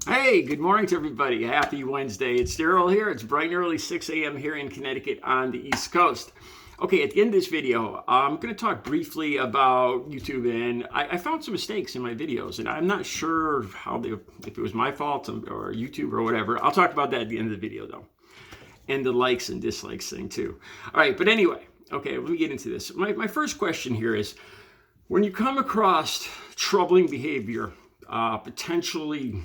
Hey, good morning to everybody. Happy Wednesday. It's Daryl here. It's bright and early 6 a.m. here in Connecticut on the East Coast. Okay, at the end of this video, I'm going to talk briefly about YouTube, and I found some mistakes in my videos, and I'm not sure if it was my fault or YouTube or whatever. I'll talk about that at the end of the video, though, and the likes and dislikes thing, too. All right, but anyway, okay, let me get into this. My first question here is, when you come across troubling behavior, potentially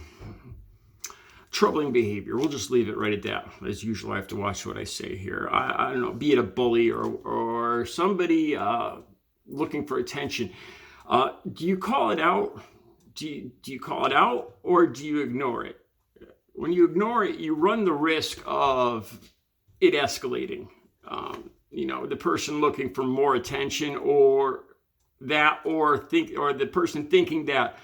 troubling behavior, we'll just leave it right at that. As usual, I have to watch what I say here. I don't know, be it a bully or somebody looking for attention. Do you call it out? Do you call it out, or do you ignore it? When you ignore it, you run the risk of it escalating. The person looking for more attention, or the person thinking that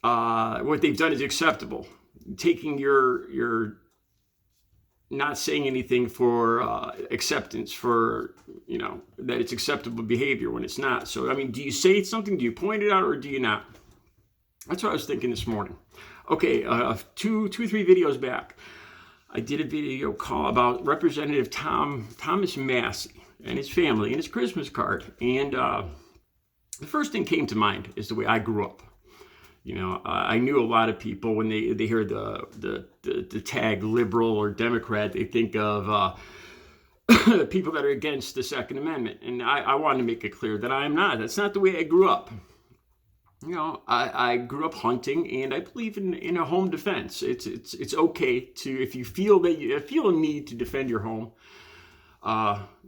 what they've done is acceptable, taking your not saying anything for acceptance, for that it's acceptable behavior when it's not. So I mean, do you say something? Do you point it out, or do you not? That's what I was thinking this morning. Okay, two, 3 videos back, I did a video call about Representative Thomas Massey and his family and his Christmas card, and the first thing came to mind is the way I grew up. I knew a lot of people when they hear the tag liberal or Democrat, they think of people that are against the Second Amendment. And I wanted to make it clear that I am not. That's not the way I grew up. I grew up hunting, and I believe in a home defense. It's okay to, if you feel a need to defend your home,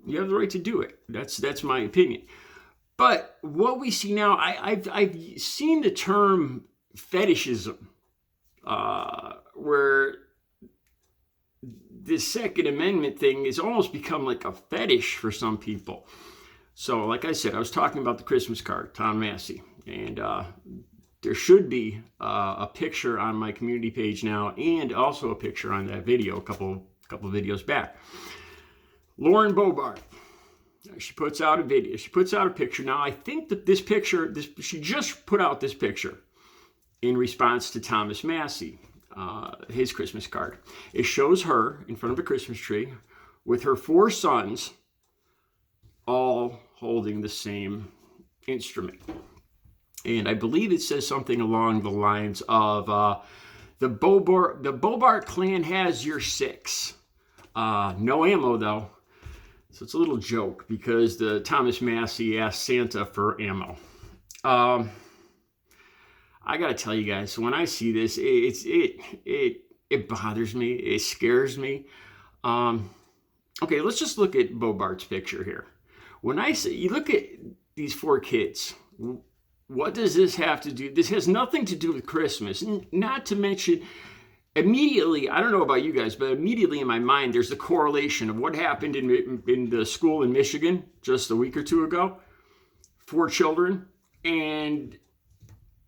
you have the right to do it. That's my opinion. But what we see now, I've seen the term fetishism, where this Second Amendment thing has almost become like a fetish for some people. So, like I said, I was talking about the Christmas card, Tom Massey, and there should be a picture on my community page now, and also a picture on that video a couple videos back. Lauren Boebert. She puts out a video. She puts out a picture. Now, I think that this picture, she just put out this picture in response to Thomas Massey, his Christmas card. It shows her in front of a Christmas tree with her 4 sons, all holding the same instrument. And I believe it says something along the lines of, the Boebert clan has your 6. No ammo, though. So it's a little joke because the Thomas Massey asked Santa for ammo. I got to tell you guys, when I see this, it bothers me. It scares me. Okay, let's just look at Boebert's picture here. When I say, you look at these 4 kids, what does this have to do? This has nothing to do with Christmas. Not to mention, immediately, I don't know about you guys, but immediately in my mind, there's the correlation of what happened in the school in Michigan just a week or 2 ago. 4 children and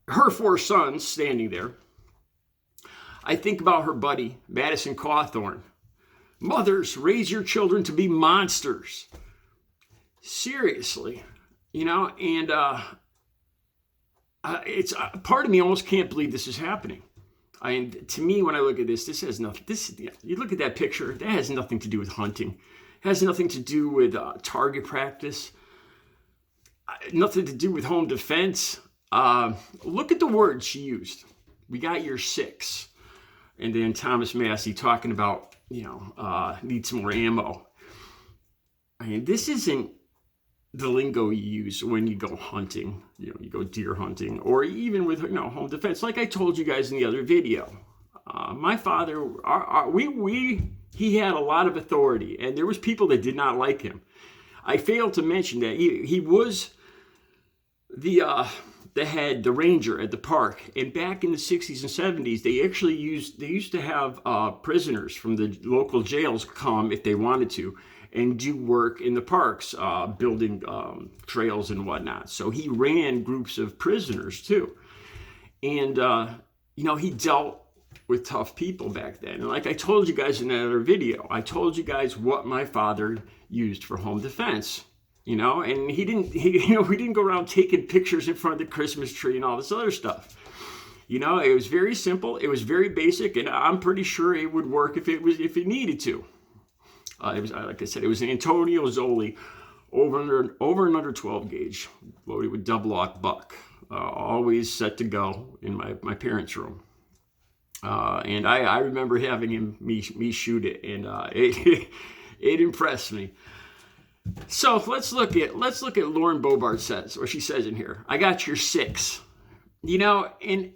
her 4 sons standing there. I think about her buddy, Madison Cawthorn. Mothers, raise your children to be monsters. Seriously, and it's part of me almost can't believe this is happening. To me, when I look at this has nothing. You look at that picture, that has nothing to do with hunting. It has nothing to do with target practice. Nothing to do with home defense. Look at the words she used. We got your 6, and then Thomas Massey talking about need some more ammo. This isn't the lingo you use when you go hunting, you go deer hunting, or even with home defense. Like I told you guys in the other video, my father, he had a lot of authority, and there was people that did not like him. I failed to mention that he was the ranger at the park, and back in the 60s and 70s, they used to have prisoners from the local jails come if they wanted to, and do work in the parks, building trails and whatnot. So he ran groups of prisoners too. And, he dealt with tough people back then. And like I told you guys in another video, I told you guys what my father used for home defense. And we didn't go around taking pictures in front of the Christmas tree and all this other stuff. You know, it was very simple. It was very basic, and I'm pretty sure it would work if it needed to. It was, like I said, it was an Antonio Zoli over and under 12 gauge, loaded with double aught buck, always set to go in my parents' room. And I remember having me shoot it, and it impressed me. So let's look at Lauren Boebert says, or she says in here, I got your 6. You know, and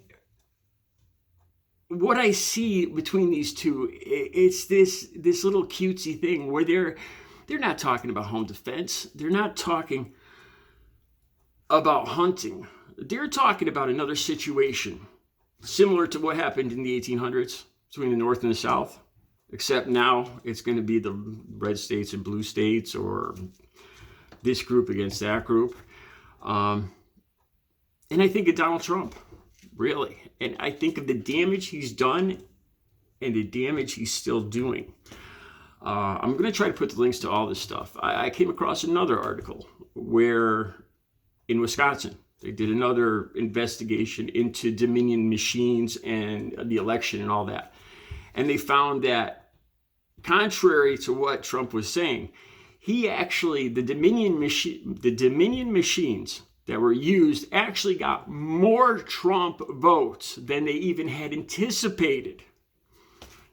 what I see between these two, it's this little cutesy thing where they're not talking about home defense. They're not talking about hunting. They're talking about another situation similar to what happened in the 1800s between the North and the South, except now it's going to be the red states and blue states, or this group against that group. And I think of Donald Trump, really. And I think of the damage he's done and the damage he's still doing. I'm going to try to put the links to all this stuff. I came across another article where in Wisconsin, they did another investigation into Dominion machines and the election and all that. And they found that, contrary to what Trump was saying, the Dominion machines that were used actually got more Trump votes than they even had anticipated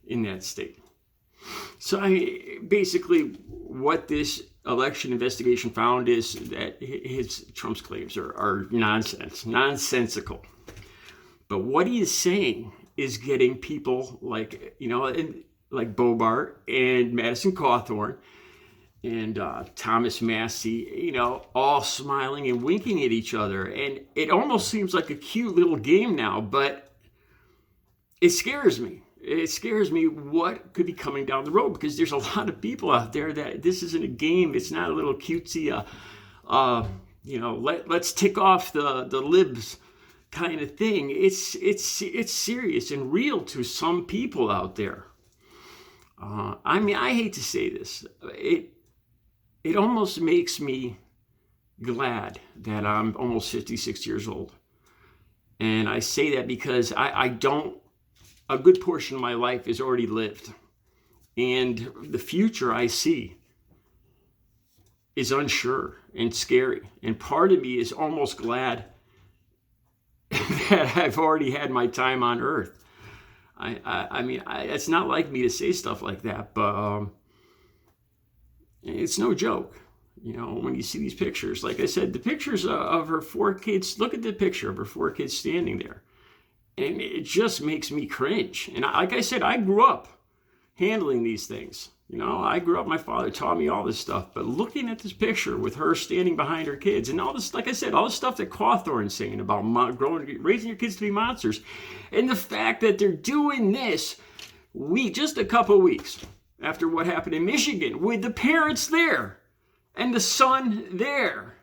in that state. So basically what this election investigation found is that Trump's claims are nonsensical. But what he is saying is getting people like Boebert and Madison Cawthorn and Thomas Massey, all smiling and winking at each other. And it almost seems like a cute little game now, but it scares me. It scares me what could be coming down the road, because there's a lot of people out there that this isn't a game. It's not a little cutesy, let's tick off the libs kind of thing. It's serious and real to some people out there. I hate to say this. It almost makes me glad that I'm almost 56 years old. And I say that because a good portion of my life is already lived. And the future I see is unsure and scary. And part of me is almost glad that I've already had my time on earth. It's not like me to say stuff like that, but it's no joke. When you see these pictures, like I said, the pictures of her 4 kids, look at the picture of her 4 kids standing there. And it just makes me cringe. And like I said, I grew up handling these things. I grew up, my father taught me all this stuff. But looking at this picture with her standing behind her kids and all this, like I said, all the stuff that Cawthorn's saying about raising your kids to be monsters. And the fact that they're doing this just a couple weeks after what happened in Michigan with the parents there and the son there.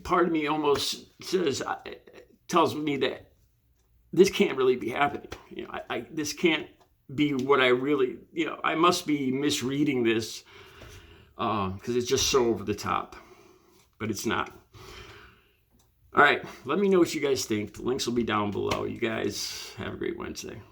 Part of me almost tells me that this can't really be happening. This can't be what I really, I must be misreading this because it's just so over the top, but it's not. All right, let me know what you guys think. The links will be down below. You guys have a great Wednesday.